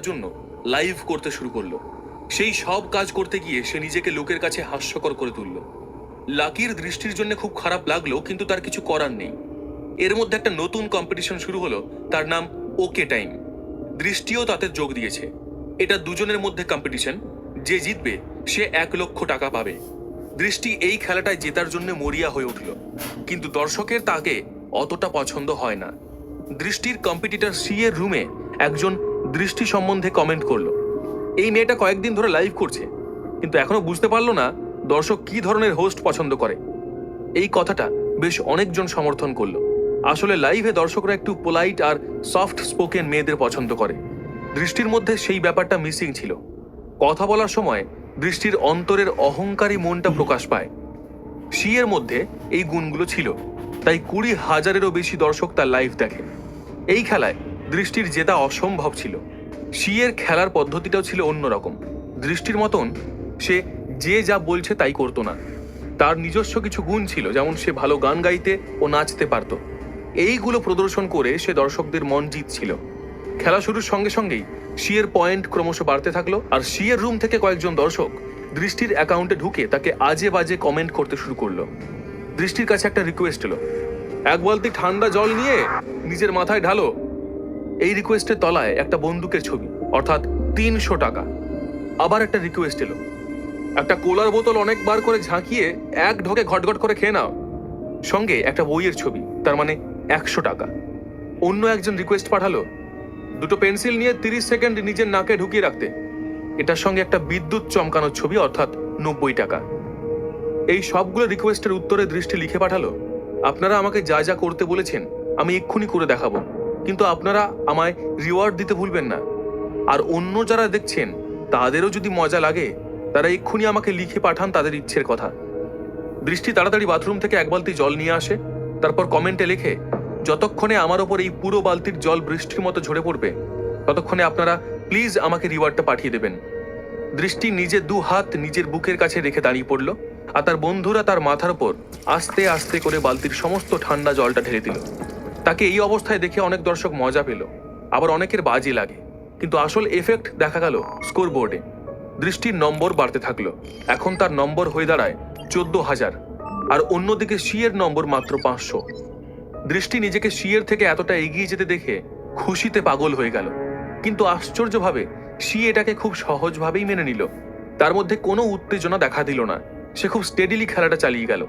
জন্য লাইভ করতে শুরু করলো। সেই সব কাজ করতে গিয়ে সে নিজেকে লোকের কাছে হাস্যকর করে তুলল। লাকির দৃষ্টির জন্য খুব খারাপ লাগলো, কিন্তু তার কিছু করার নেই। এর মধ্যে একটা নতুন কম্পিটিশন শুরু হলো, তার নাম ওকে টাইম। দৃষ্টিও তাতে যোগ দিয়েছে। এটা দুজনের মধ্যে কম্পিটিশন, যে জিতবে সে 1,00,000 টাকা পাবে। দৃষ্টি এই খেলাটায় জেতার জন্য মরিয়া হয়ে উঠল, কিন্তু দর্শকের তাকে অতটা পছন্দ হয় না। দৃষ্টির কম্পিটিটর সি এর রুমে একজন দৃষ্টি সম্বন্ধে কমেন্ট করলো, এই মেয়েটা কয়েকদিন ধরে লাইভ করছে, কিন্তু এখনো বুঝতে পারলো না দর্শক কি ধরনের হোস্ট পছন্দ করে। এই কথাটা বেশ অনেকজন সমর্থন করলো। আসলে লাইভে দর্শকরা একটু পোলাইট আর সফট স্পোকেন মেয়েদের পছন্দ করে। দৃষ্টির মধ্যে সেই ব্যাপারটা মিসিং ছিল। কথা বলার সময় দৃষ্টির অন্তরের অহংকারী মনটা প্রকাশ পায়। সি এর মধ্যে এই গুণগুলো ছিল, তাই 20,000-এরও বেশি দর্শক তার লাইভ দেখে। এই খেলায় দৃষ্টির জেতা অসম্ভব ছিল। সি এর খেলার পদ্ধতিটাও ছিল অন্যরকম। দৃষ্টির মতন সে যে যা বলছে তাই করতো না। তার নিজস্ব কিছু গুণ ছিল, যেমন সে ভালো গান গাইতে ও নাচতে পারত। এইগুলো প্রদর্শন করে সে দর্শকদের মন জিতছিল। খেলা শুরুর সঙ্গে সঙ্গেই সি এর পয়েন্ট ক্রমশ বাড়তে থাকলো, আর সি এর রুম থেকে কয়েকজন দর্শক দৃষ্টির অ্যাকাউন্টে ঢুকে তাকে আজে বাজে কমেন্ট করতে শুরু করলো। দৃষ্টির কাছে একটা রিকোয়েস্ট এলো, 1 বালতি ঠান্ডা জল নিয়ে নিজের মাথায় ঢালো। এই রিকোয়েস্টের তলায় একটা বন্দুকের ছবি, অর্থাৎ 300 টাকা। আবার একটা রিকোয়েস্ট এলো, একটা কোলার বোতল অনেকবার করে ঝাঁকিয়ে এক ঢোকে ঘটঘট করে খেয়ে নাও, সঙ্গে একটা বইয়ের ছবি, তার মানে 100 টাকা। অন্য একজন রিকোয়েস্ট পাঠালো, 2টো পেন্সিল নিয়ে 30 সেকেন্ড নিজের নাকে ঢুকিয়ে রাখতে, এটার সঙ্গে একটা বিদ্যুৎ চমকানোর ছবি, অর্থাৎ 90 টাকা। এই সবগুলো রিকোয়েস্টের উত্তরে দৃষ্টি লিখে পাঠালো, আপনারা আমাকে যা যা করতে বলেছেন আমি এক্ষুনি করে দেখাবো, কিন্তু আপনারা আমায় রিওয়ার্ড দিতে ভুলবেন না। আর অন্য যারা দেখছেন তাদেরও যদি মজা লাগে তারা এক্ষুনি আমাকে লিখে পাঠান তাদের ইচ্ছের কথা। দৃষ্টি তাড়াতাড়ি বাথরুম থেকে 1 বালতি জল নিয়ে আসে, তারপর কমেন্টে লেখে, যতক্ষণে আমার ওপর এই পুরো বালতির জল বৃষ্টির মতো ঝরে পড়বে ততক্ষণে আপনারা প্লিজ আমাকে রিওয়ার্ডটা পাঠিয়ে দেবেন। দৃষ্টি নিজের 2 হাত নিজের বুকের কাছে রেখে দাঁড়িয়ে পড়ল, আর তার বন্ধুরা তার মাথার ওপর আস্তে আস্তে করে বালতির সমস্ত ঠান্ডা জলটা ঢেলে দিল। তাকে এই অবস্থায় দেখে অনেক দর্শক মজা পেল, আবার অনেকের বাজে লাগে, কিন্তু আসল এফেক্ট দেখা গেল স্কোর বোর্ডে। দৃষ্টির নম্বর বাড়তে থাকলো, এখন তার নম্বর হয়ে দাঁড়ায় 14,000, আর অন্যদিকে সি এর নম্বর মাত্র 500। দৃষ্টি নিজেকে সি এর থেকে এতটা এগিয়ে যেতে দেখে খুশিতে পাগল হয়ে গেল, কিন্তু আশ্চর্যভাবে সি এটাকে খুব সহজভাবেই মেনে নিল। তার মধ্যে কোনো উত্তেজনা দেখা দিল না, সে খুব স্টেডিলি খেলাটা চালিয়ে গেল।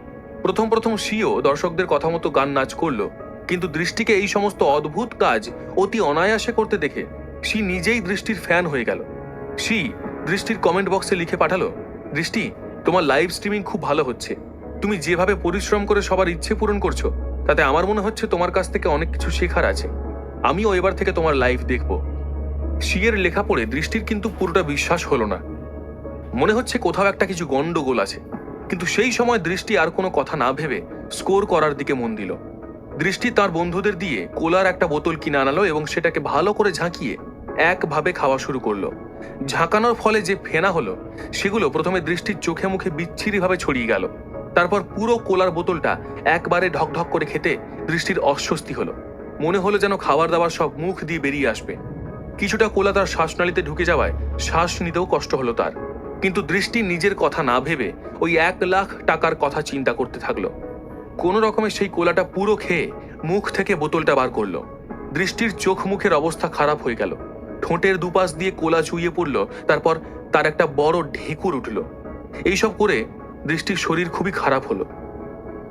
প্রথম প্রথম সিও দর্শকদের কথা মতো গান নাচ করলো, কিন্তু দৃষ্টিকে এই সমস্ত অদ্ভুত কাজ অতি অনায়াসে করতে দেখে সি নিজেই দৃষ্টির ফ্যান হয়ে গেল। সি দৃষ্টির কমেন্ট বক্সে লিখে পাঠালো, দৃষ্টি, তোমার লাইভ স্ট্রিমিং খুব ভালো হচ্ছে, তুমি যেভাবে পরিশ্রম করে সবার ইচ্ছে পূরণ করছো তাতে আমার মনে হচ্ছে তোমার কাছ থেকে অনেক কিছু শেখার আছে, আমিও এবার থেকে তোমার লাইভ দেখব। সি এর লেখা পড়ে দৃষ্টির কিন্তু পুরোটা বিশ্বাস হলো না, মনে হচ্ছে কোথাও একটা কিছু গন্ডগোল আছে। কিন্তু সেই সময় দৃষ্টি আর কোনো কথা না ভেবে স্কোর করার দিকে মন দিল। দৃষ্টি তার বন্ধুদের দিয়ে কোলার একটা বোতল কিনে আনালো এবং সেটাকে ভালো করে ঝাঁকিয়ে একভাবে খাওয়া শুরু করলো। ঝাঁকানোর ফলে যে ফেনা হলো সেগুলো প্রথমে দৃষ্টির চোখে মুখে বিচ্ছিরিভাবে ছড়িয়ে গেল। তারপর পুরো কোলার বোতলটা একবারে ঢকঢক করে খেতে দৃষ্টির অস্বস্তি হলো, মনে হলো যেন খাবার দাবার সব মুখ দিয়ে বেরিয়ে আসবে। কিছুটা কোলা তার শ্বাসনালীতে ঢুকে যাওয়ায় শ্বাস নিতেও কষ্ট হলো তার, কিন্তু দৃষ্টি নিজের কথা না ভেবে ওই 1,00,000 টাকার কথা চিন্তা করতে থাকলো। কোনো রকমে সেই কোলাটা পুরো খেয়ে মুখ থেকে বোতলটা বার করলো। দৃষ্টির চোখ মুখের অবস্থা খারাপ হয়ে গেল, ঠোঁটের দুপাশ দিয়ে কোলা চুইয়ে পড়লো, তারপর তার একটা বড় ঢেকুর উঠল। এইসব করে দৃষ্টির শরীর খুবই খারাপ হলো,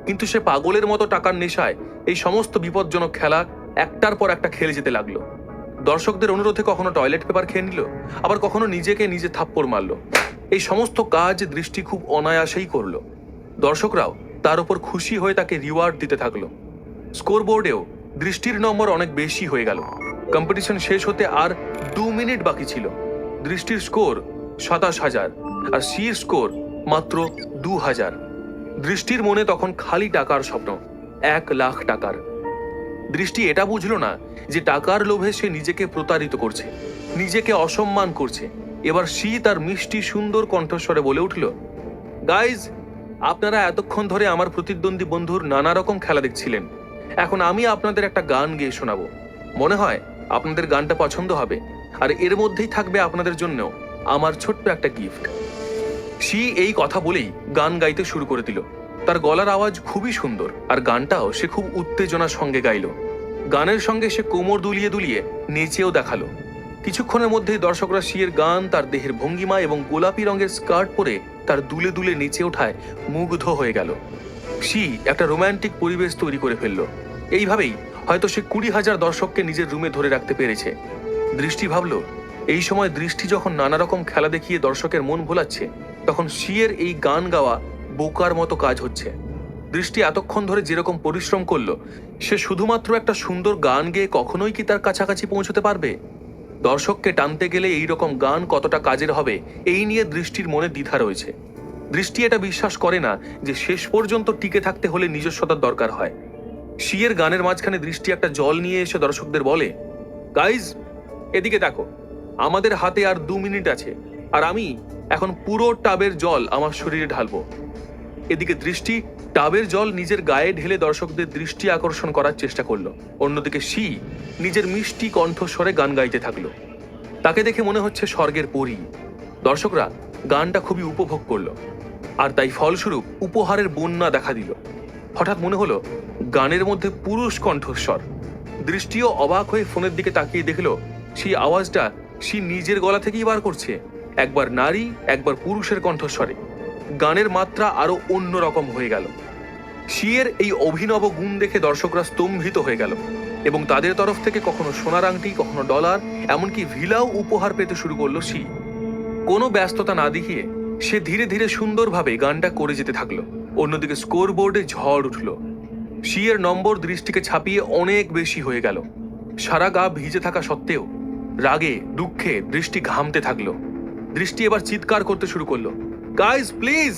কিন্তু সে পাগলের মতো টাকার নেশায় এই সমস্ত বিপজ্জনক খেলা একটার পর একটা খেলে যেতে লাগলো। দর্শকদের অনুরোধে কখনো টয়লেট পেপার খেয়ে নিল, আবার কখনো নিজেকে নিজে থাপ্পড় মারল। এই সমস্ত কাজ দৃষ্টি খুব অনায়াসেই করলো। দর্শকরাও তার উপর খুশি হয়ে তাকে রিওয়ার্ড দিতে থাকলো। স্কোর বোর্ডেও দৃষ্টির নম্বর অনেক বেশি হয়ে গেল। কম্পিটিশন শেষ হতে আর 2 মিনিট বাকি ছিল। দৃষ্টির স্কোর 27,000 আর সির স্কোর মাত্র 2,000। দৃষ্টির মনে তখন খালি টাকার স্বপ্ন, 1,00,000 টাকার। দৃষ্টি এটা বুঝলো না যে টাকার লোভে সে নিজেকে প্রতারিত করছে, নিজেকে অসম্মান করছে। এবার সি তার মিষ্টি সুন্দর কণ্ঠস্বরে বলে উঠল, গাইজ, আপনারা এতক্ষণ ধরে আমার প্রতিদ্বন্দ্বী বন্ধুর নানা রকম খেলা দেখছিলেন, এখন আমি আপনাদের একটা গান গেয়ে শোনাবো। মনে হয় আপনাদের গানটা পছন্দ হবে, আর এর মধ্যেই থাকবে আপনাদের জন্য আমার ছোট্ট একটা গিফট। শি এই কথা বলেই গান গাইতে শুরু করে দিল। তার গলার আওয়াজ খুবই সুন্দর, আর গানটাও সে খুব উত্তেজনার সঙ্গে গাইল। গানের সঙ্গে সে কোমর দুলিয়ে দুলিয়ে নেচেও দেখালো। কিছুক্ষণের মধ্যেই দর্শকরা শিয়ের গান, তার দেহের ভঙ্গিমা এবং গোলাপি রঙের স্কার্ট পরে তার দুলে দুলে নেচে ওঠায় মুগ্ধ হয়ে গেল। শি একটা রোম্যান্টিক পরিবেশ তৈরি করে ফেলল। এইভাবেই হয়তো সে 20,000 দর্শককে নিজের রুমে ধরে রাখতে পেরেছে। দৃষ্টি ভাবল, এই সময় দৃষ্টি যখন নানা রকম খেলা দেখিয়ে দর্শকের মন ভোলাচ্ছে, তখন শিয়ের এই গান গাওয়া বোকার মতো কাজ হচ্ছে। দৃষ্টি এতক্ষণ ধরে যেরকম পরিশ্রম করলো, সে শুধুমাত্র একটা সুন্দর গান গেয়ে কখনোই কি তার কাছাকাছি পৌঁছতে পারবে? দর্শককে টানতে গেলে এই রকম গান কতটা কাজের হবে, এই নিয়ে দৃষ্টির মনে দ্বিধা রয়েছে। দৃষ্টি এটা বিশ্বাস করে না যে শেষ পর্যন্ত টিকে থাকতে হলে নিজস্বতার দরকার হয়। শিয়ের গানের মাঝখানে দৃষ্টি একটা জল নিয়ে এসে দর্শকদের বলে, গাইজ এদিকে দেখো, আমাদের হাতে আর 2 মিনিট আছে, আর আমি এখন পুরো টাবের জল আমার শরীরে ঢালবো। এদিকে দৃষ্টি টাবের জল নিজের গায়ে ঢেলে দর্শকদের দৃষ্টি আকর্ষণ করার চেষ্টা করলো। অন্যদিকে শি নিজের মিষ্টি কণ্ঠস্বরে গান গাইতে থাকলো। তাকে দেখে মনে হচ্ছে স্বর্গের পরী। দর্শকরা গানটা খুবই উপভোগ করলো, আর তাই ফলস্বরূপ উপহারের বন্যা দেখা দিল। হঠাৎ মনে হলো গানের মধ্যে পুরুষ কণ্ঠস্বর। দৃষ্টিও অবাক হয়ে ফোনের দিকে তাকিয়ে দেখলো সেই আওয়াজটা সে নিজের গলা থেকেই বার করছে, একবার নারী একবার পুরুষের কণ্ঠস্বরে। গানের মাত্রা আরো অন্যরকম হয়ে গেল। শিয়ের এই অভিনব গুণ দেখে দর্শকরা স্তম্ভিত হয়ে গেল, এবং তাদের তরফ থেকে কখনো সোনার আংটি, কখনো ডলার, এমনকি ভিলাও উপহার পেতে শুরু করলো শি। কোনো ব্যস্ততা না দেখিয়ে সে ধীরে ধীরে সুন্দরভাবে গানটা করে যেতে থাকলো। অন্যদিকে স্কোর বোর্ডে ঝড় উঠল। শিয়ের নম্বর দৃষ্টিকে ছাপিয়ে অনেক বেশি হয়ে গেল। সারা গা ভিজে থাকা সত্ত্বেও রাগে দুঃখে দৃষ্টি ঘামতে থাকলো। দৃষ্টি এবার চিৎকার করতে শুরু করলো, গাইজ প্লিজ,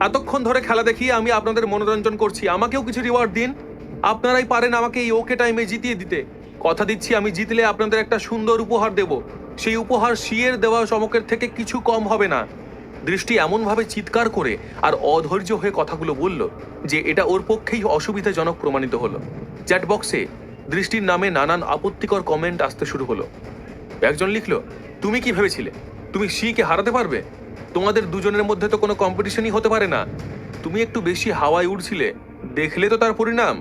এতক্ষণ ধরে খেলা দেখিয়ে আমি আপনাদের মনোরঞ্জন করছি, আমাকেও কিছু রিওয়ার্ড দিন। আপনারাই পারেন আমাকে এই ওকে টাইমে জিতিয়ে দিতে। কথা দিচ্ছি, আমি জিতলে আপনাদের একটা সুন্দর উপহার দেব। সেই উপহার শিয়ের দেওয়া চমকের থেকে কিছু কম হবে না। দৃষ্টি এমনভাবে চিৎকার করে আর অধৈর্য হয়ে কথাগুলো বলল যে এটা ওর পক্ষেই অসুবিধাজনক প্রমাণিত হলো। চ্যাট বক্সে দৃষ্টির নামে নানান আপত্তিকর কমেন্ট আসতে শুরু হলো। একজন লিখল, তুমি কি ভেবেছিলে তুমি শিকে হারাতে পারবে? তোমাদের দুজনের মধ্যে তো কোনো কম্পিটিশনই হতে পারে না। তুমি একটু বেশি হাওয়ায় উড়ছিলে, দেখলে তো তার পরিণাম।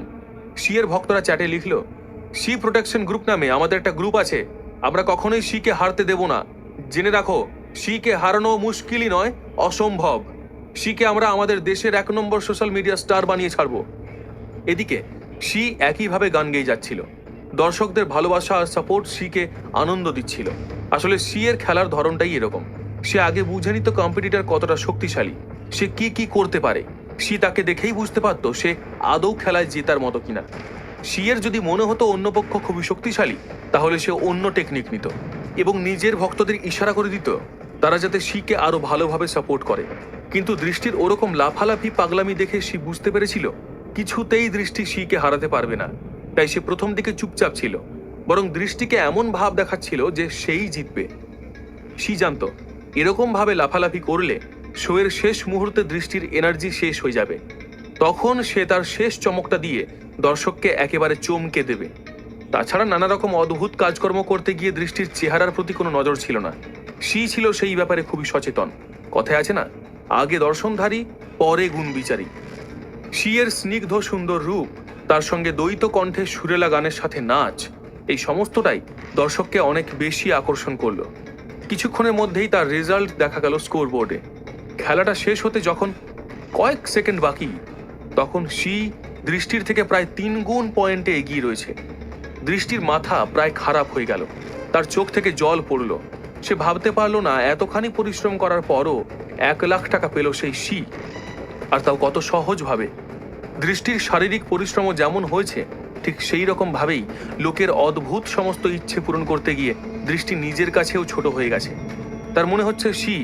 শিয়ের ভক্তরা চ্যাটে লিখল, শি প্রোটেকশন গ্রুপ নামে আমাদের একটা গ্রুপ আছে, আমরা কখনোই শিকে হারতে দেব না। জেনে রাখো, শিকে হারানো মুশকিলই নয়, অসম্ভব। শিকে আমরা আমাদের দেশের 1 নম্বর সোশ্যাল মিডিয়া স্টার বানিয়ে ছাড়বো। এদিকে শি একইভাবে গান গেয়ে যাচ্ছিল। দর্শকদের ভালোবাসা আর সাপোর্ট শিকে আনন্দ দিচ্ছিল। আসলে শিয়ের খেলার ধরনটাই এরকম। সে আগে বুঝে নিত কম্পিটিটর কতটা শক্তিশালী, সে কি কি করতে পারে। শি তাকে দেখেই বুঝতে পারত সে আদৌ খেলায় জেতার মতো কিনা। শিয়ের যদি মনে হতো অন্য পক্ষ খুবই শক্তিশালী, তাহলে সে অন্য টেকনিক নিত এবং নিজের ভক্তদের ইশারা করে দিত তারা যাতে শিকে আরো ভালোভাবে সাপোর্ট করে। কিন্তু দৃষ্টির ওরকম লাফালাফি পাগলামি দেখে শি বুঝতে পেরেছিল কিছুতেই দৃষ্টি শিকে হারাতে পারবে না। তাই সে প্রথম দিকে চুপচাপ ছিল, বরং দৃষ্টিকে এমন ভাব দেখাচ্ছিল যে সেই জিতবে। শি জানত এরকম ভাবে লাফালাফি করলে শোয়ের শেষ মুহূর্তে দৃষ্টির এনার্জি শেষ হয়ে যাবে। তখন সে তার শেষ চমকটা দিয়ে দর্শককে একেবারে চমকে দেবে। তাছাড়া নানা রকম অদ্ভুত কাজকর্ম করতে গিয়ে দৃষ্টির চেহারার প্রতি কোনো নজর ছিল না। শি ছিল সেই ব্যাপারে খুবই সচেতন। কথায় আছে না, আগে দর্শনধারী পরে গুণ বিচারী। শিয়ের স্নিগ্ধ সুন্দর রূপ, তার সঙ্গে দ্বৈত কণ্ঠে সুরেলা গানের সাথে নাচ, এই সমস্তটাই দর্শককে অনেক বেশি আকর্ষণ করলো। কিছুক্ষণের মধ্যেই তার রেজাল্ট দেখা গেল স্কোর বোর্ডে। খেলাটা শেষ হতে যখন কয়েক সেকেন্ড বাকি, তখন শি দৃষ্টির থেকে প্রায় 3 গুণ পয়েন্টে এগিয়ে রয়েছে। দৃষ্টির মাথা প্রায় খারাপ হয়ে গেল, তার চোখ থেকে জল পড়ল। সে ভাবতে পারলো না এতখানি পরিশ্রম করার পরও 1 লাখ টাকা পেল সেই শি, আর তাও কত সহজভাবে। দৃষ্টির শারীরিক পরিশ্রমও যেমন হয়েছে, ঠিক সেই রকম ভাবেই লোকের অদ্ভুত সমস্ত ইচ্ছে পূরণ করতে গিয়ে দৃষ্টি নিজের কাছেও ছোট হয়ে গেছে। তার মনে হচ্ছে শি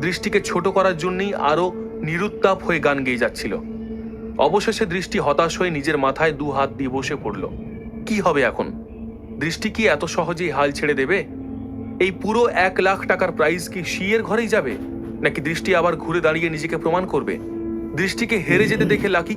দৃষ্টিকে ছোট করার জন্যই আরো নিরুত্তাপ হয়ে গান গেয়ে যাচ্ছিল। অবশেষে দৃষ্টি হতাশ হয়ে নিজের মাথায় 2 হাত দিয়ে বসে পড়ল। কি হবে এখন? দৃষ্টি কি এত সহজেই হাল ছেড়ে দেবে? এই পুরো 1 লাখ টাকার প্রাইজ কি শিয়ের ঘরেই যাবে, নাকি দৃষ্টি আবার ঘুরে দাঁড়িয়ে নিজেকে প্রমাণ করবে? দৃষ্টিকে হেরে যেতে দেখে লাকি